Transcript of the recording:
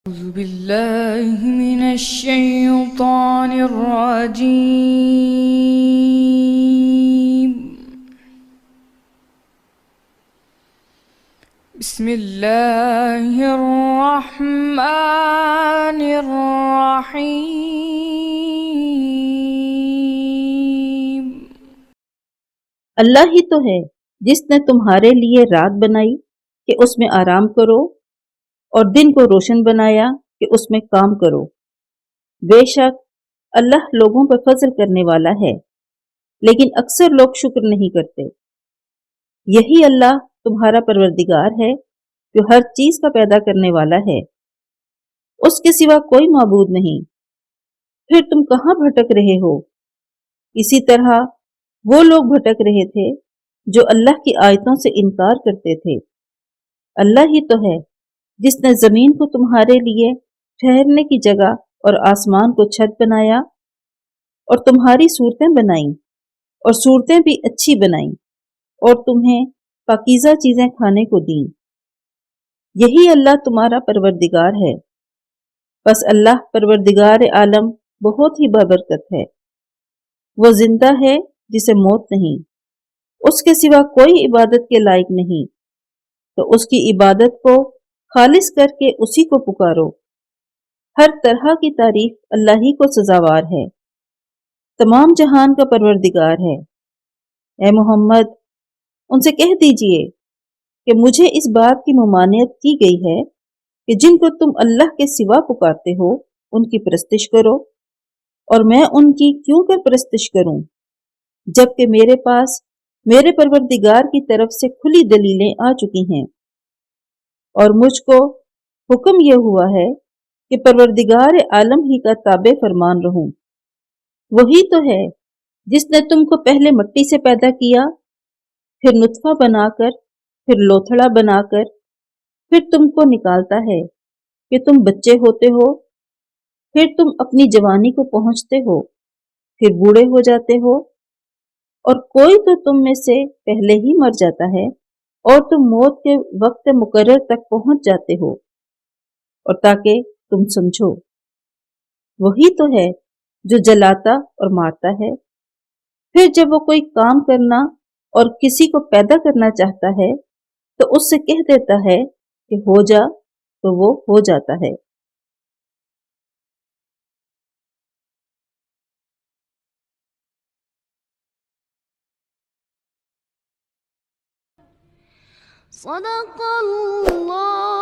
أعوذ بالله من الشيطان الرجيم. بسم الله الرحمن الرحيم. اللہ ہی تو ہے جس نے تمہارے لیے رات بنائی کہ اس میں آرام کرو اور دن کو روشن بنایا کہ اس میں کام کرو۔ بے شک اللہ لوگوں پر فضل کرنے والا ہے، لیکن اکثر لوگ شکر نہیں کرتے۔ یہی اللہ تمہارا پروردگار ہے جو ہر چیز کا پیدا کرنے والا ہے، اس کے سوا کوئی معبود نہیں۔ پھر تم کہاں بھٹک رہے ہو؟ اسی طرح وہ لوگ بھٹک رہے تھے جو اللہ کی آیتوں سے انکار کرتے تھے۔ اللہ ہی تو ہے جس نے زمین کو تمہارے لیے ٹھہرنے کی جگہ اور آسمان کو چھت بنایا اور تمہاری صورتیں بنائیں اور صورتیں بھی اچھی بنائیں اور تمہیں پاکیزہ چیزیں کھانے کو دیں۔ یہی اللہ تمہارا پروردگار ہے۔ بس اللہ پروردگار عالم بہت ہی بابرکت ہے۔ وہ زندہ ہے جسے موت نہیں، اس کے سوا کوئی عبادت کے لائق نہیں، تو اس کی عبادت کو خالص کر کے اسی کو پکارو۔ ہر طرح کی تعریف اللہ ہی کو سزاوار ہے، تمام جہان کا پروردگار ہے۔ اے محمد، ان سے کہہ دیجئے کہ مجھے اس بات کی ممانعت کی گئی ہے کہ جن کو تم اللہ کے سوا پکارتے ہو ان کی پرستش کرو، اور میں ان کی کیوں کر پرستش کروں جبکہ میرے پاس میرے پروردگار کی طرف سے کھلی دلیلیں آ چکی ہیں، اور مجھ کو حکم یہ ہوا ہے کہ پروردگار عالم ہی کا تابع فرمان رہوں۔ وہی تو ہے جس نے تم کو پہلے مٹی سے پیدا کیا، پھر نطفہ بنا کر، پھر لوتھڑا بنا کر، پھر تم کو نکالتا ہے کہ تم بچے ہوتے ہو، پھر تم اپنی جوانی کو پہنچتے ہو، پھر بوڑھے ہو جاتے ہو، اور کوئی تو تم میں سے پہلے ہی مر جاتا ہے اور تم موت کے وقت مقرر تک پہنچ جاتے ہو، اور تاکہ تم سمجھو وہی تو ہے جو جلاتا اور مارتا ہے۔ پھر جب وہ کوئی کام کرنا اور کسی کو پیدا کرنا چاہتا ہے تو اس سے کہہ دیتا ہے کہ ہو جا، تو وہ ہو جاتا ہے۔ صدق اللہ